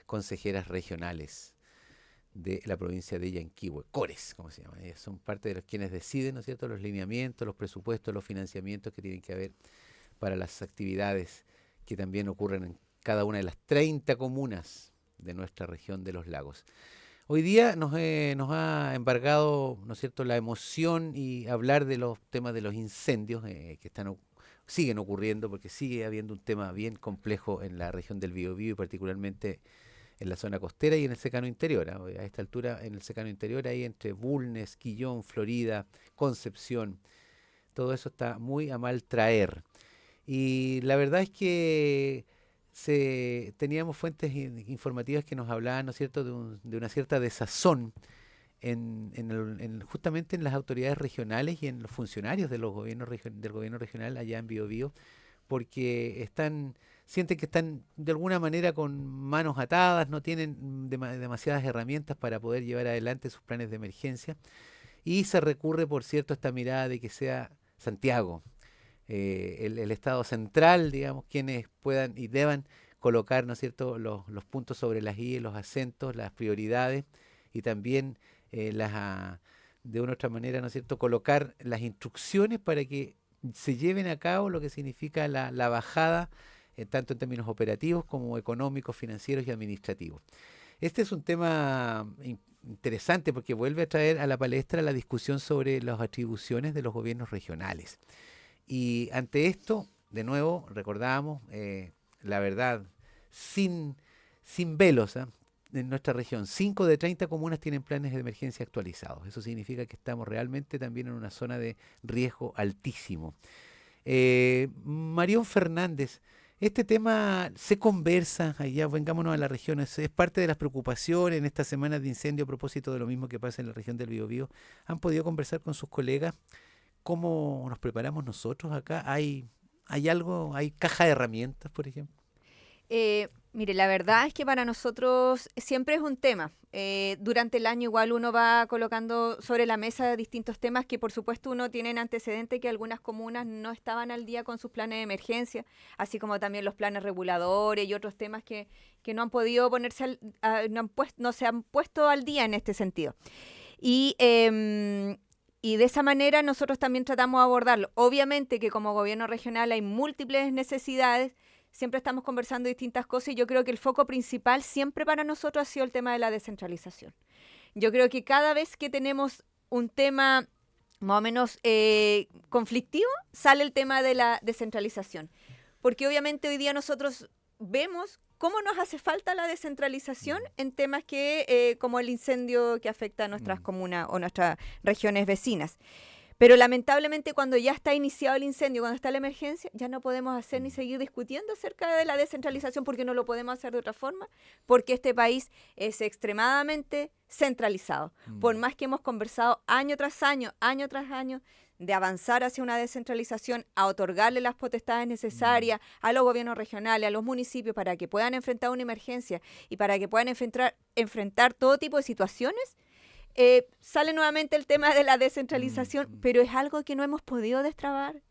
consejeras regionales de la provincia de Yanquihue, CORES, como se llama. Ellas son parte de los quienes deciden, ¿no es cierto?, los lineamientos, los presupuestos, los financiamientos que tienen que haber para las actividades que también ocurren en cada una de las 30 comunas de nuestra región de los lagos. Hoy día nos ha embargado, ¿no es cierto?, la emoción y hablar de los temas de los incendios siguen ocurriendo, porque sigue habiendo un tema bien complejo en la región del Biobío y particularmente en la zona costera y en el secano interior. A esta altura, en el secano interior, ahí entre Bulnes, Quillón, Florida, Concepción, todo eso está muy a mal traer. Y la verdad es que teníamos fuentes informativas que nos hablaban, ¿no es cierto?, de una cierta desazón justamente en las autoridades regionales y en los funcionarios de del gobierno regional allá en Biobío, porque sienten que están de alguna manera con manos atadas, no tienen demasiadas herramientas para poder llevar adelante sus planes de emergencia y se recurre, por cierto, a esta mirada de que sea Santiago, el Estado central, digamos, quienes puedan y deban colocar, ¿no es cierto?, los puntos sobre las i, los acentos, las prioridades y también de una u otra manera, ¿no es cierto?, colocar las instrucciones para que se lleven a cabo lo que significa la bajada, tanto en términos operativos como económicos, financieros y administrativos. Este es un tema interesante porque vuelve a traer a la palestra la discusión sobre las atribuciones de los gobiernos regionales. Y ante esto, de nuevo, recordamos, la verdad, sin, sin velos, ¿eh? En nuestra región, 5 de 30 comunas tienen planes de emergencia actualizados. Eso significa que estamos realmente también en una zona de riesgo altísimo. Marión Fernández, este tema se conversa, allá vengámonos a la región, es parte de las preocupaciones en estas semanas de incendio a propósito de lo mismo que pasa en la región del Biobío. ¿Han podido conversar con sus colegas? ¿Cómo nos preparamos nosotros acá? ¿Hay algo, hay caja de herramientas, por ejemplo? Mire, la verdad es que para nosotros siempre es un tema. Durante el año igual uno va colocando sobre la mesa distintos temas que por supuesto uno tiene en antecedente que algunas comunas no estaban al día con sus planes de emergencia, así como también los planes reguladores y otros temas que no han podido no se han puesto al día en este sentido. Y, y de esa manera nosotros también tratamos de abordarlo. Obviamente que como gobierno regional hay múltiples necesidades, siempre estamos conversando distintas cosas y yo creo que el foco principal siempre para nosotros ha sido el tema de la descentralización. Yo creo que cada vez que tenemos un tema más o menos conflictivo, sale el tema de la descentralización. Porque obviamente hoy día nosotros vemos cómo nos hace falta la descentralización en temas como el incendio que afecta a nuestras Mm. comunas o nuestras regiones vecinas. Pero lamentablemente cuando ya está iniciado el incendio, cuando está la emergencia, ya no podemos hacer ni Mm. seguir discutiendo acerca de la descentralización porque no lo podemos hacer de otra forma, porque este país es extremadamente centralizado. Por Mm. más que hemos conversado año tras año, de avanzar hacia una descentralización, a otorgarle las potestades Mm. necesarias a los gobiernos regionales, a los municipios, para que puedan enfrentar una emergencia y para que puedan enfrentar todo tipo de situaciones, sale nuevamente el tema de la Mm. descentralización, Mm. pero es algo que no hemos podido destrabar,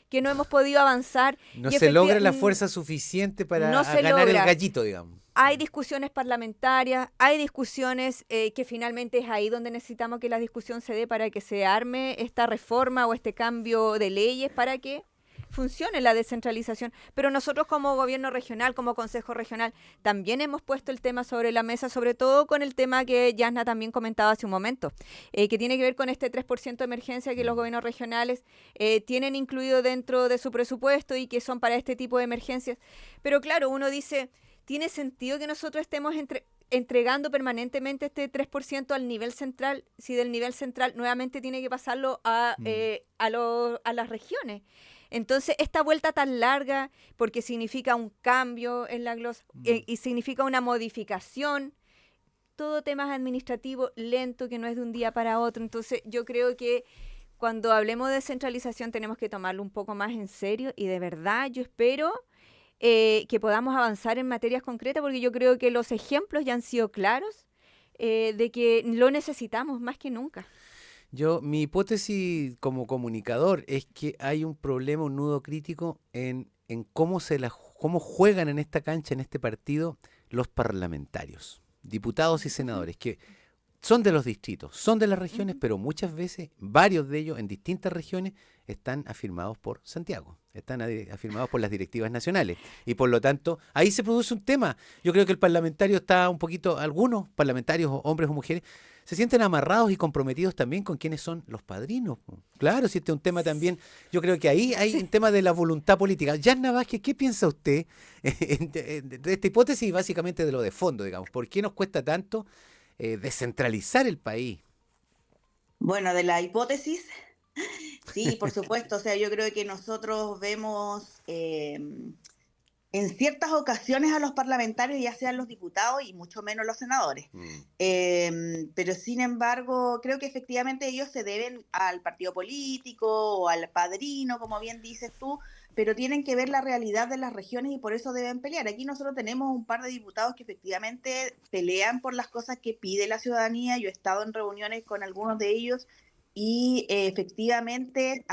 que no hemos podido avanzar No y se logra la efectivamente fuerza suficiente no para se ganar el logra. gallito, digamos. Hay discusiones parlamentarias, hay discusiones que finalmente es ahí donde necesitamos que la discusión se dé para que se arme esta reforma o este cambio de leyes para que funcione la descentralización. Pero nosotros como gobierno regional, como consejo regional, también hemos puesto el tema sobre la mesa, sobre todo con el tema que Yasna también comentaba hace un momento, que tiene que ver con este 3% de emergencia que los Mm. gobiernos regionales tienen incluido dentro de su presupuesto y que son para este tipo de emergencias. Pero claro, uno dice, ¿tiene sentido que nosotros estemos entregando permanentemente este 3% al nivel central, si del nivel central nuevamente tiene que pasarlo Mm. a las regiones? Entonces, esta vuelta tan larga, porque significa un cambio en la glosa Mm. y significa una modificación, todo temas administrativo lento que no es de un día para otro. Entonces, yo creo que cuando hablemos de descentralización tenemos que tomarlo un poco más en serio y de verdad yo espero que podamos avanzar en materias concretas porque yo creo que los ejemplos ya han sido claros de que lo necesitamos más que nunca. Mi hipótesis como comunicador es que hay un problema, un nudo crítico en cómo cómo juegan en esta cancha, en este partido, los parlamentarios, diputados y senadores, que son de los distritos, son de las regiones, pero muchas veces, varios de ellos en distintas regiones, están afirmados por Santiago, están afirmados por las directivas nacionales. Y por lo tanto, ahí se produce un tema. Yo creo que el parlamentario está un poquito, algunos parlamentarios, hombres o mujeres, se sienten amarrados y comprometidos también con quienes son los padrinos. Claro, si este es un tema también, yo creo que ahí hay un tema de la voluntad política. Yasna Vázquez, ¿qué piensa usted de esta hipótesis y básicamente de lo de fondo, digamos? ¿Por qué nos cuesta tanto descentralizar el país? Bueno, de la hipótesis, sí, por supuesto. O sea, yo creo que nosotros vemos en ciertas ocasiones a los parlamentarios, ya sean los diputados y mucho menos los senadores. Pero sin embargo, creo que efectivamente ellos se deben al partido político o al padrino, como bien dices tú, pero tienen que ver la realidad de las regiones y por eso deben pelear. Aquí nosotros tenemos un par de diputados que efectivamente pelean por las cosas que pide la ciudadanía. Yo he estado en reuniones con algunos de ellos y efectivamente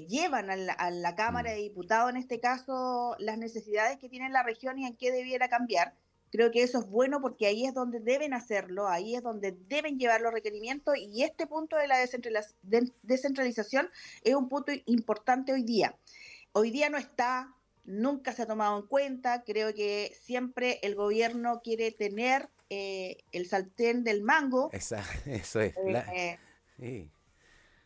llevan a la Cámara de Diputados, en este caso, las necesidades que tiene la región y en qué debiera cambiar. Creo que eso es bueno porque ahí es donde deben hacerlo, ahí es donde deben llevar los requerimientos y este punto de la descentralización es un punto importante hoy día. Hoy día no está, nunca se ha tomado en cuenta, creo que siempre el gobierno quiere tener el sartén del mango. Eso es. Sí.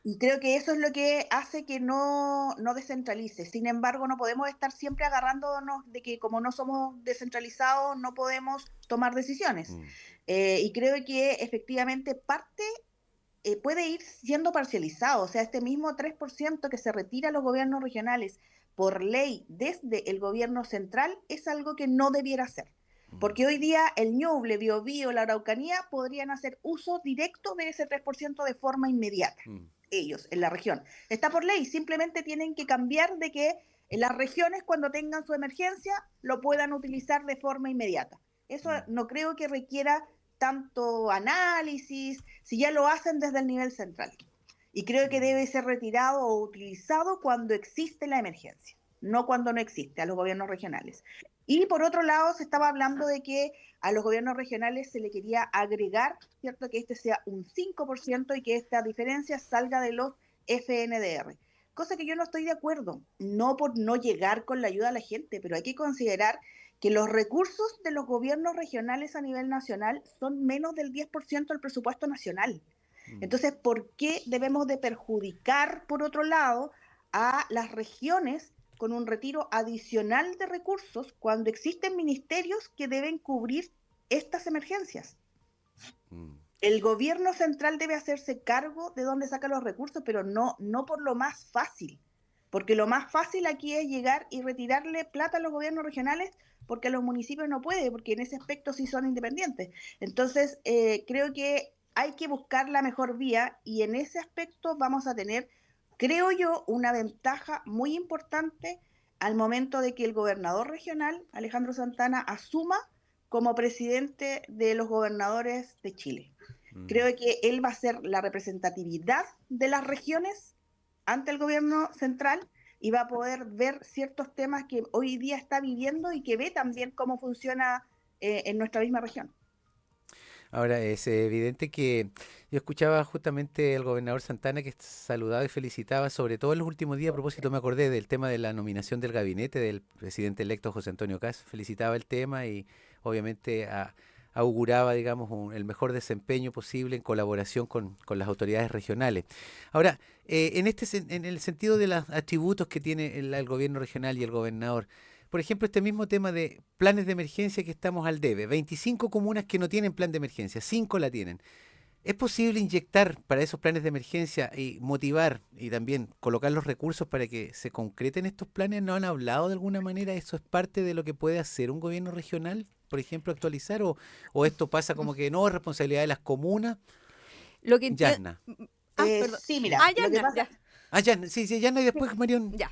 Y creo que eso es lo que hace que no descentralice. Sin embargo, no podemos estar siempre agarrándonos de que como no somos descentralizados, no podemos tomar decisiones. Y creo que efectivamente parte puede ir siendo parcializado. O sea, este mismo 3% que se retira a los gobiernos regionales por ley desde el gobierno central es algo que no debiera ser. Porque hoy día el Ñuble, Biobío, la Araucanía podrían hacer uso directo de ese 3% de forma inmediata. Ellos, en la región. Está por ley, simplemente tienen que cambiar de que en las regiones cuando tengan su emergencia lo puedan utilizar de forma inmediata. Eso no creo que requiera tanto análisis, si ya lo hacen desde el nivel central. Y creo que debe ser retirado o utilizado cuando existe la emergencia, no cuando no existe, a los gobiernos regionales. Y por otro lado, se estaba hablando de que a los gobiernos regionales se le quería agregar, ¿cierto?, que este sea un 5% y que esta diferencia salga de los FNDR. Cosa que yo no estoy de acuerdo, no por no llegar con la ayuda a la gente, pero hay que considerar que los recursos de los gobiernos regionales a nivel nacional son menos del 10% del presupuesto nacional. Entonces, ¿por qué debemos de perjudicar, por otro lado, a las regiones con un retiro adicional de recursos cuando existen ministerios que deben cubrir estas emergencias? El gobierno central debe hacerse cargo de dónde saca los recursos, pero no por lo más fácil, porque lo más fácil aquí es llegar y retirarle plata a los gobiernos regionales porque a los municipios no puede, porque en ese aspecto sí son independientes. Entonces, creo que hay que buscar la mejor vía y en ese aspecto vamos a tener, creo yo, una ventaja muy importante al momento de que el gobernador regional, Alejandro Santana, asuma como presidente de los gobernadores de Chile. Creo que él va a ser la representatividad de las regiones ante el gobierno central y va a poder ver ciertos temas que hoy día está viviendo y que ve también cómo funciona en nuestra misma región. Ahora, es evidente que yo escuchaba justamente al gobernador Santana que saludaba y felicitaba, sobre todo en los últimos días, a propósito me acordé del tema de la nominación del gabinete del presidente electo José Antonio Kast, felicitaba el tema y obviamente auguraba, digamos, el mejor desempeño posible en colaboración con las autoridades regionales. Ahora, en el sentido de los atributos que tiene el gobierno regional y el gobernador, por ejemplo, este mismo tema de planes de emergencia que estamos al debe, 25 comunas que no tienen plan de emergencia, 5 la tienen. ¿Es posible inyectar para esos planes de emergencia y motivar y también colocar los recursos para que se concreten estos planes? ¿No han hablado de alguna manera? ¿Eso es parte de lo que puede hacer un gobierno regional, por ejemplo, actualizar? ¿O esto pasa como que no es responsabilidad de las comunas? Lo que Yasna. perdón. Sí, mira, Yasna, lo que pasa... Ah, Yasna, sí, Yasna y después Marión. Ya.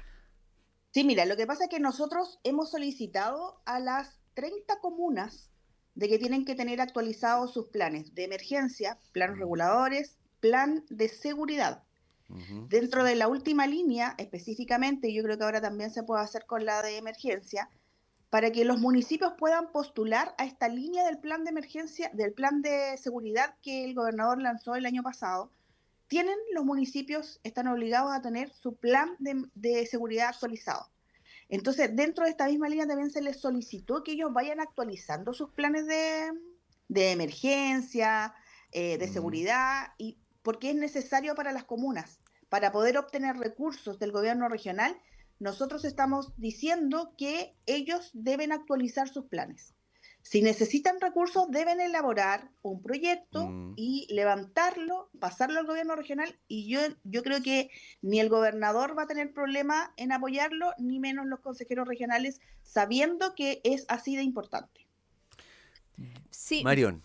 Sí, mira, lo que pasa es que nosotros hemos solicitado a las 30 comunas de que tienen que tener actualizados sus planes de emergencia, planes reguladores, plan de seguridad. Dentro de la última línea, específicamente, yo creo que ahora también se puede hacer con la de emergencia, para que los municipios puedan postular a esta línea del plan de emergencia, del plan de seguridad que el gobernador lanzó el año pasado. Los municipios están obligados a tener su plan de seguridad actualizado. Entonces, dentro de esta misma línea también se les solicitó que ellos vayan actualizando sus planes de emergencia, de seguridad, y porque es necesario para las comunas. Para poder obtener recursos del gobierno regional, nosotros estamos diciendo que ellos deben actualizar sus planes. Si necesitan recursos, deben elaborar un proyecto y levantarlo, pasarlo al gobierno regional, y yo creo que ni el gobernador va a tener problema en apoyarlo, ni menos los consejeros regionales, sabiendo que es así de importante. Sí, Marión.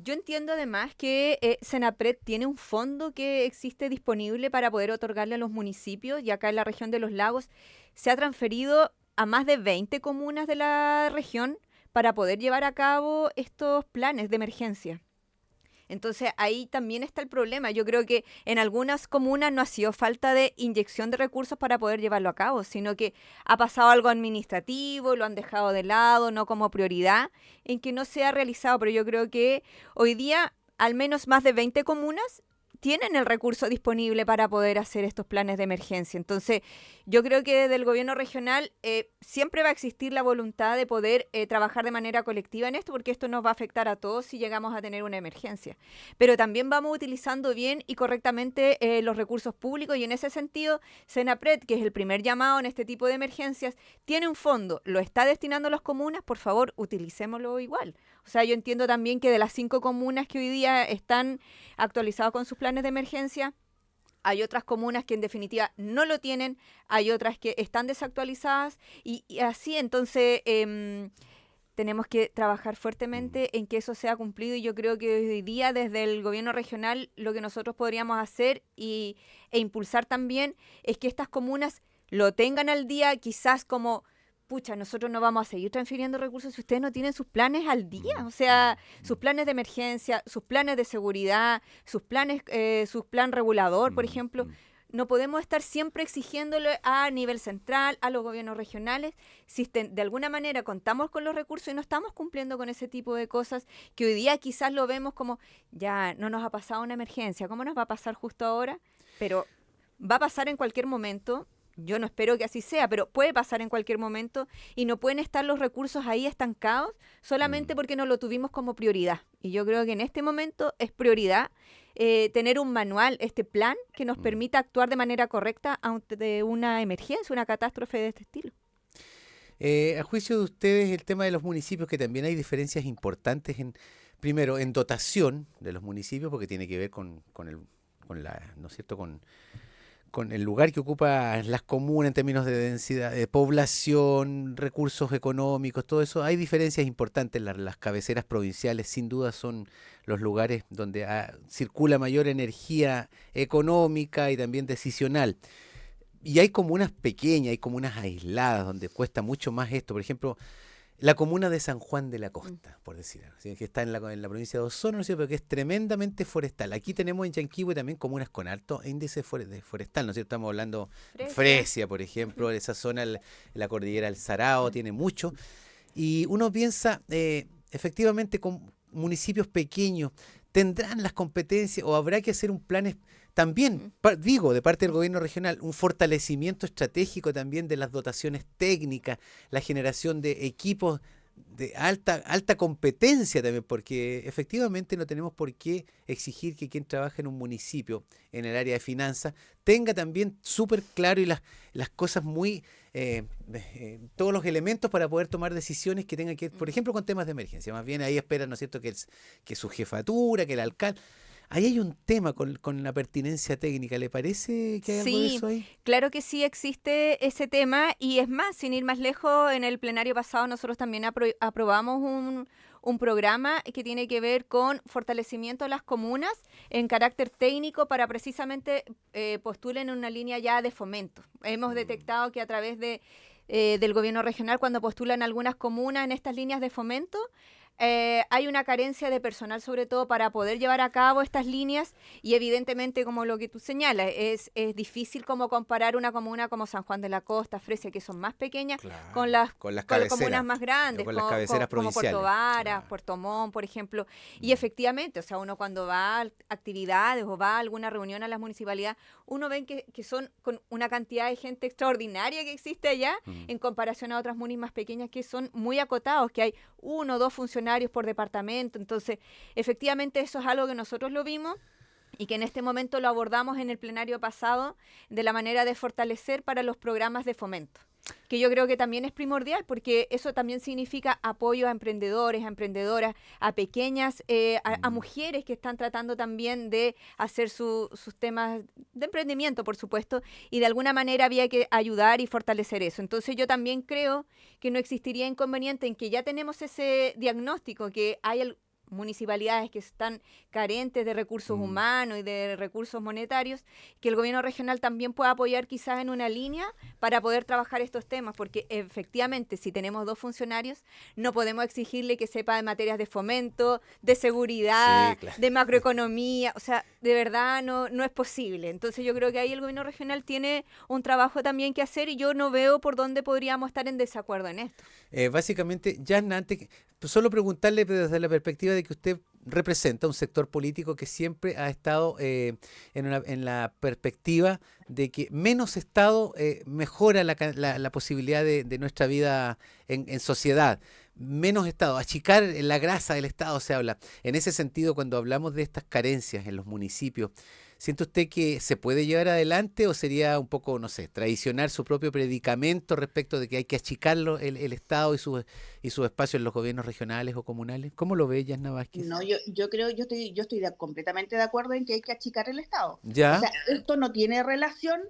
Yo entiendo además que Senapred tiene un fondo que existe disponible para poder otorgarle a los municipios, y acá en la región de Los Lagos se ha transferido a más de 20 comunas de la región para poder llevar a cabo estos planes de emergencia. Entonces ahí también está el problema. Yo creo que en algunas comunas no ha sido falta de inyección de recursos para poder llevarlo a cabo, sino que ha pasado algo administrativo, lo han dejado de lado, no como prioridad, en que no se ha realizado. Pero yo creo que hoy día al menos más de 20 comunas tienen el recurso disponible para poder hacer estos planes de emergencia. Entonces, yo creo que desde el gobierno regional siempre va a existir la voluntad de poder trabajar de manera colectiva en esto, porque esto nos va a afectar a todos si llegamos a tener una emergencia. Pero también vamos utilizando bien y correctamente los recursos públicos, y en ese sentido, Senapred, que es el primer llamado en este tipo de emergencias, tiene un fondo, lo está destinando a las comunas, por favor, utilicémoslo igual. O sea, yo entiendo también que de las 5 comunas que hoy día están actualizadas con sus planes de emergencia, hay otras comunas que en definitiva no lo tienen, hay otras que están desactualizadas, y así entonces tenemos que trabajar fuertemente en que eso sea cumplido, y yo creo que hoy día desde el gobierno regional lo que nosotros podríamos hacer e impulsar también es que estas comunas lo tengan al día, quizás como... Pucha, nosotros no vamos a seguir transfiriendo recursos si ustedes no tienen sus planes al día, o sea, sus planes de emergencia, sus planes de seguridad, sus plan regulador, por ejemplo. No podemos estar siempre exigiéndole a nivel central, a los gobiernos regionales, si de alguna manera contamos con los recursos y no estamos cumpliendo con ese tipo de cosas, que hoy día quizás lo vemos como, ya no nos ha pasado una emergencia, ¿cómo nos va a pasar justo ahora? Pero va a pasar en cualquier momento. Yo no espero que así sea, pero puede pasar en cualquier momento, y no pueden estar los recursos ahí estancados solamente porque no lo tuvimos como prioridad. Y yo creo que en este momento es prioridad tener un manual, este plan, que nos permita actuar de manera correcta ante una emergencia, una catástrofe de este estilo. A juicio de ustedes, el tema de los municipios, que también hay diferencias importantes primero, en dotación de los municipios, porque tiene que ver con ¿no es cierto?, con el lugar que ocupa las comunas en términos de densidad, de población, recursos económicos, todo eso. Hay diferencias importantes. Las cabeceras provinciales sin duda son los lugares donde circula mayor energía económica y también decisional. Y hay comunas pequeñas, hay comunas aisladas donde cuesta mucho más esto. Por ejemplo, la comuna de San Juan de la Costa, por decir algo, ¿sí?, que está en la provincia de Osorno, ¿no?, pero que es tremendamente forestal. Aquí tenemos en Yanquihue también comunas con alto índice forestal, ¿no es cierto? Estamos hablando Fresia, por ejemplo, esa zona, la cordillera del Sarao, tiene mucho. Y uno piensa, efectivamente, con municipios pequeños, ¿tendrán las competencias o habrá que hacer un plan también, de parte del gobierno regional, un fortalecimiento estratégico también de las dotaciones técnicas, la generación de equipos de alta competencia también, porque efectivamente no tenemos por qué exigir que quien trabaja en un municipio en el área de finanzas tenga también súper claro y las cosas muy, todos los elementos para poder tomar decisiones que tengan que ver, por ejemplo, con temas de emergencia. Más bien ahí esperan, ¿no es cierto?, que su jefatura, que el alcalde... Ahí hay un tema con la pertinencia técnica. ¿Le parece que hay algo de eso ahí? Sí, claro que sí existe ese tema, y es más, sin ir más lejos, en el plenario pasado nosotros también aprobamos un programa que tiene que ver con fortalecimiento de las comunas en carácter técnico para precisamente postulen en una línea ya de fomento. Hemos detectado que a través del gobierno regional, cuando postulan algunas comunas en estas líneas de fomento, hay una carencia de personal, sobre todo para poder llevar a cabo estas líneas, y evidentemente, como lo que tú señalas, es difícil como comparar una comuna como San Juan de la Costa, Fresia, que son más pequeñas, Claro, con las con las comunas más grandes, con las cabeceras como Puerto provinciales. Varas, Claro. Puerto Montt, por ejemplo. Y efectivamente, o sea, uno cuando va a actividades o va a alguna reunión a las municipalidades, uno ve que son con una cantidad de gente extraordinaria que existe allá, en comparación a otras munis más pequeñas que son muy acotados, que hay 1 o 2 funcionarios por departamento. Entonces, efectivamente, eso es algo que nosotros lo vimos y que en este momento lo abordamos en el plenario pasado de la manera de fortalecer para los programas de fomento, que yo creo que también es primordial, porque eso también significa apoyo a emprendedores, a emprendedoras, a pequeñas, a mujeres que están tratando también de hacer sus temas de emprendimiento, por supuesto, y de alguna manera había que ayudar y fortalecer eso. Entonces yo también creo que no existiría inconveniente en que ya tenemos ese diagnóstico, que hay municipalidades que están carentes de recursos humanos y de recursos monetarios, que el gobierno regional también pueda apoyar quizás en una línea para poder trabajar estos temas, porque efectivamente si tenemos 2 funcionarios no podemos exigirle que sepa de materias de fomento, de seguridad, Sí, claro. de macroeconomía, o sea, de verdad no es posible. Entonces yo creo que ahí el gobierno regional tiene un trabajo también que hacer, y yo no veo por dónde podríamos estar en desacuerdo en esto. Básicamente, Yanna, solo preguntarle desde la perspectiva de que usted representa un sector político que siempre ha estado en la perspectiva de que menos Estado mejora la posibilidad de nuestra vida en sociedad. Menos Estado, achicar la grasa del Estado se habla. En ese sentido, cuando hablamos de estas carencias en los municipios, ¿siente usted que se puede llevar adelante o sería un poco, no sé, traicionar su propio predicamento respecto de que hay que achicarlo el Estado y sus espacios en los gobiernos regionales o comunales? ¿Cómo lo ve, Yasna Vázquez? No, yo creo, yo estoy completamente de acuerdo en que hay que achicar el Estado. O ¿Ya? sea, esto no tiene relación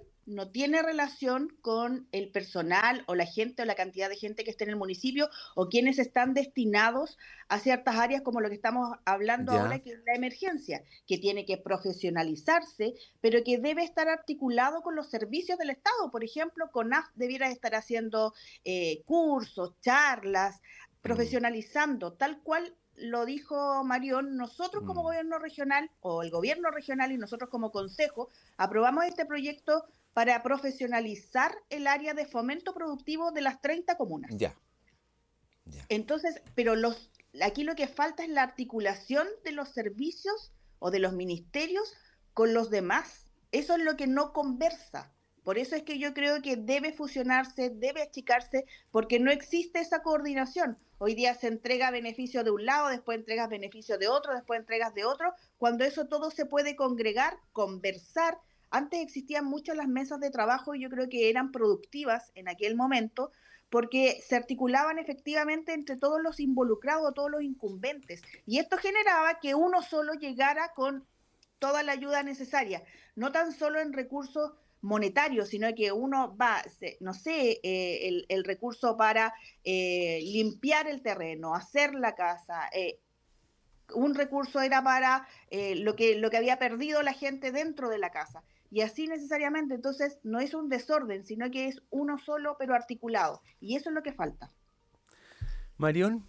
con el personal o la gente o la cantidad de gente que esté en el municipio o quienes están destinados a ciertas áreas como lo que estamos hablando ahora, ¿Ya? que es la emergencia, que tiene que profesionalizarse, pero que debe estar articulado con los servicios del Estado. Por ejemplo, CONAF debiera estar haciendo cursos, charlas, Mm, profesionalizando, tal cual lo dijo Marión. Nosotros como mm. gobierno regional, o el gobierno regional y nosotros como consejo, aprobamos este proyecto para profesionalizar el área de fomento productivo de las 30 comunas. Ya, ya. Entonces, pero aquí lo que falta es la articulación de los servicios o de los ministerios con los demás. Eso es lo que no conversa. Por eso es que yo creo que debe fusionarse, debe achicarse, porque no existe esa coordinación. Hoy día se entrega beneficio de un lado, después entregas beneficio de otro, después entregas de otro, cuando eso todo se puede congregar, conversar. Antes existían muchas las mesas de trabajo y yo creo que eran productivas en aquel momento, porque se articulaban efectivamente entre todos los involucrados, todos los incumbentes. Y esto generaba que uno solo llegara con toda la ayuda necesaria, no tan solo en recursos monetarios, sino que uno va, no sé, el recurso para limpiar el terreno, hacer la casa. Un recurso era para lo que había perdido la gente dentro de la casa. Y así necesariamente, entonces, no es un desorden, sino que es uno solo, pero articulado. Y eso es lo que falta. Marión,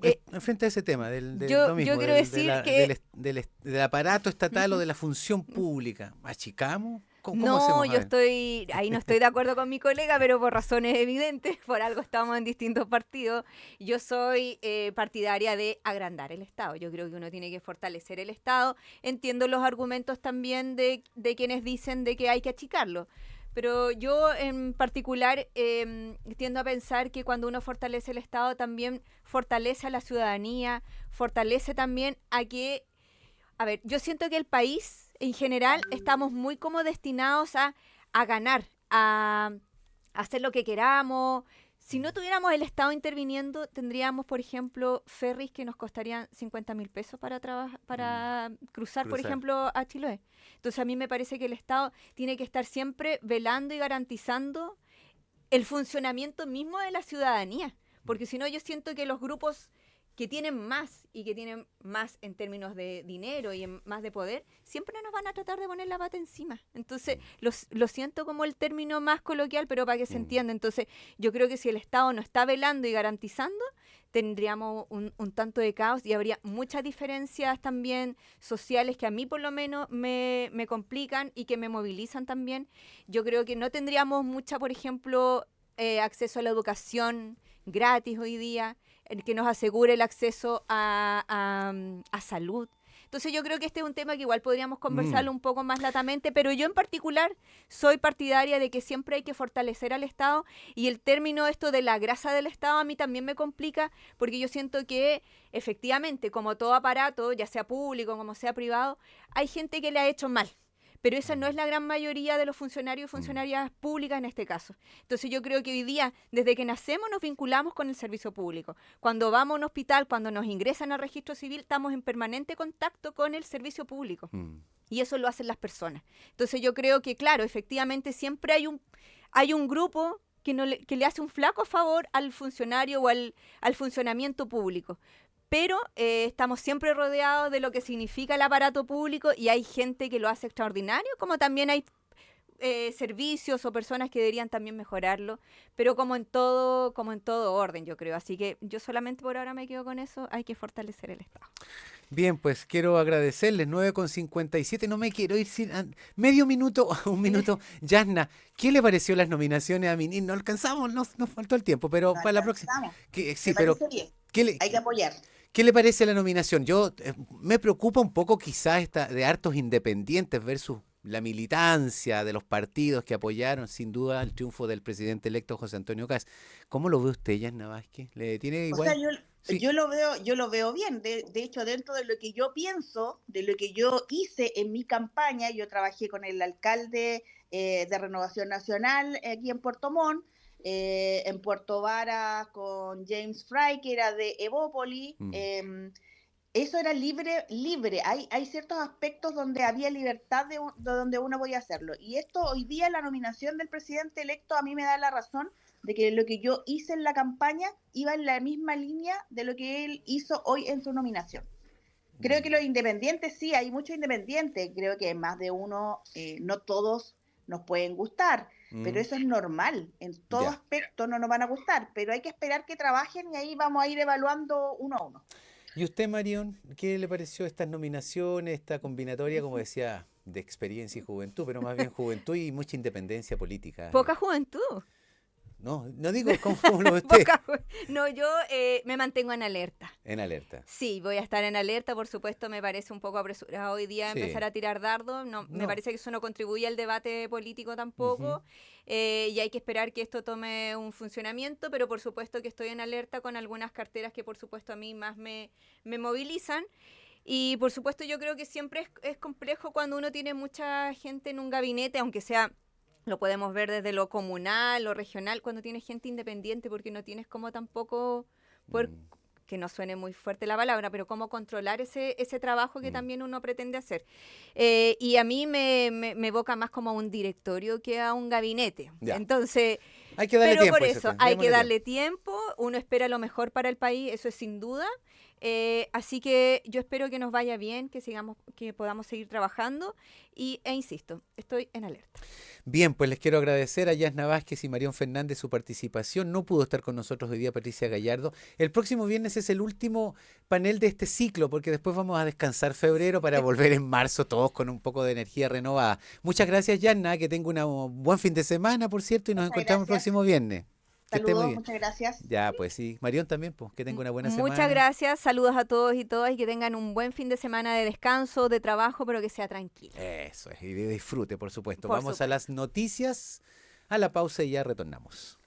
Eh, frente a ese tema, yo lo mismo, quiero decir que del aparato estatal o de la función pública, ¿achicamos? ¿Cómo no, hacemos? A yo ver. ahí no estoy de acuerdo con mi colega, pero por razones evidentes, por algo estamos en distintos partidos. Yo soy partidaria de agrandar el Estado. Yo creo que uno tiene que fortalecer el Estado. Entiendo los argumentos también de quienes dicen de que hay que achicarlo. Pero yo en particular tiendo a pensar que cuando uno fortalece el Estado también fortalece a la ciudadanía, fortalece también a que, a ver, yo siento que el país en general estamos muy como destinados a ganar, a hacer lo que queramos. Si no tuviéramos el Estado interviniendo, tendríamos, por ejemplo, ferries que nos costarían 50.000 pesos para cruzar, por ejemplo, a Chiloé. Entonces a mí me parece que el Estado tiene que estar siempre velando y garantizando el funcionamiento mismo de la ciudadanía. Porque si no, yo siento que los grupos que tienen más y que tienen más en términos de dinero y más de poder, siempre nos van a tratar de poner la pata encima. Entonces, lo siento como el término más coloquial, pero para que se entienda. Entonces, yo creo que si el Estado no está velando y garantizando, tendríamos un tanto de caos y habría muchas diferencias también sociales que a mí por lo menos me complican y que me movilizan también. Yo creo que no tendríamos mucha, por ejemplo, acceso a la educación gratis hoy día, que nos asegure el acceso a salud. Entonces yo creo que este es un tema que igual podríamos conversarlo un poco más latamente, pero yo en particular soy partidaria de que siempre hay que fortalecer al Estado, y el término esto de la grasa del Estado a mí también me complica, porque yo siento que efectivamente, como todo aparato, ya sea público como sea privado, hay gente que le ha hecho mal. Pero esa no es la gran mayoría de los funcionarios y funcionarias públicas en este caso. Entonces yo creo que hoy día, desde que nacemos, nos vinculamos con el servicio público. Cuando vamos a un hospital, cuando nos ingresan al registro civil, estamos en permanente contacto con el servicio público. Y eso lo hacen las personas. Entonces yo creo que, claro, efectivamente siempre hay un grupo que le hace un flaco favor al funcionario o al funcionamiento público. Pero estamos siempre rodeados de lo que significa el aparato público, y hay gente que lo hace extraordinario, como también hay servicios o personas que deberían también mejorarlo, pero como en todo orden, yo creo. Así que yo solamente por ahora me quedo con eso, hay que fortalecer el Estado. Bien, pues quiero agradecerles, 9:57, no me quiero ir sin medio minuto, un minuto. Yasna, ¿qué le pareció las nominaciones a Minin? No alcanzamos, nos faltó el tiempo, pero No para la próxima. Sí, me pero parece bien. Hay que apoyar. ¿qué le parece la nominación? Yo me preocupa un poco quizás esta de hartos independientes versus la militancia de los partidos que apoyaron sin duda el triunfo del presidente electo José Antonio Kast. ¿Cómo lo ve usted, Yasna Vázquez? ¿Le tiene igual? O sea, Sí. yo lo veo bien. De hecho, dentro de lo que yo pienso, de lo que yo hice en mi campaña, yo trabajé con el alcalde de Renovación Nacional aquí en Puerto Montt, en Puerto Vara con James Fry, que era de Evópoli. Eso era libre. Hay ciertos aspectos donde había libertad de donde uno podía hacerlo. Y esto hoy día, la nominación del presidente electo, a mí me da la razón de que lo que yo hice en la campaña iba en la misma línea de lo que él hizo hoy en su nominación. Creo que los independientes, sí, hay muchos independientes, creo que más de uno, no todos nos pueden gustar, pero eso es normal, en todo aspecto no nos van a gustar, pero hay que esperar que trabajen y ahí vamos a ir evaluando uno a uno. ¿Y usted, Marión, qué le pareció estas nominaciones, esta combinatoria, como decía, de experiencia y juventud, pero más bien juventud y mucha independencia política? Poca juventud. No digo cómo lo ve usted. No, yo me mantengo en alerta. En alerta. Sí, voy a estar en alerta, por supuesto. Me parece un poco apresurado hoy día empezar a tirar dardos. Me parece que eso no contribuye al debate político tampoco. Y hay que esperar que esto tome un funcionamiento, pero por supuesto que estoy en alerta con algunas carteras que por supuesto a mí más me movilizan. Y por supuesto yo creo que siempre es complejo cuando uno tiene mucha gente en un gabinete, aunque sea... Lo podemos ver desde lo comunal, lo regional, cuando tienes gente independiente, porque no tienes como tampoco poder, que no suene muy fuerte la palabra, pero cómo controlar ese trabajo que también uno pretende hacer. Y a mí me evoca más como a un directorio que a un gabinete. Ya. Entonces, hay que darle tiempo, por eso, hay que darle tiempo, uno espera lo mejor para el país, eso es sin duda. Así que yo espero que nos vaya bien, que podamos seguir trabajando e insisto, estoy en alerta. Bien, pues les quiero agradecer a Yasna Vázquez y Marión Fernández su participación. No pudo estar con nosotros hoy día Patricia Gallardo. El próximo viernes es el último panel de este ciclo, porque después vamos a descansar febrero para volver en marzo todos con un poco de energía renovada. Muchas gracias, Yasna, que tenga un buen fin de semana, por cierto, y nos encontramos el próximo viernes. Saludos, muchas gracias. Ya, pues sí. Marión también, pues, que tenga una buena semana. Muchas gracias, saludos a todos y todas y que tengan un buen fin de semana de descanso, de trabajo, pero que sea tranquilo. Eso es, y de disfrute, por supuesto. Vamos a las noticias, a la pausa y ya retornamos.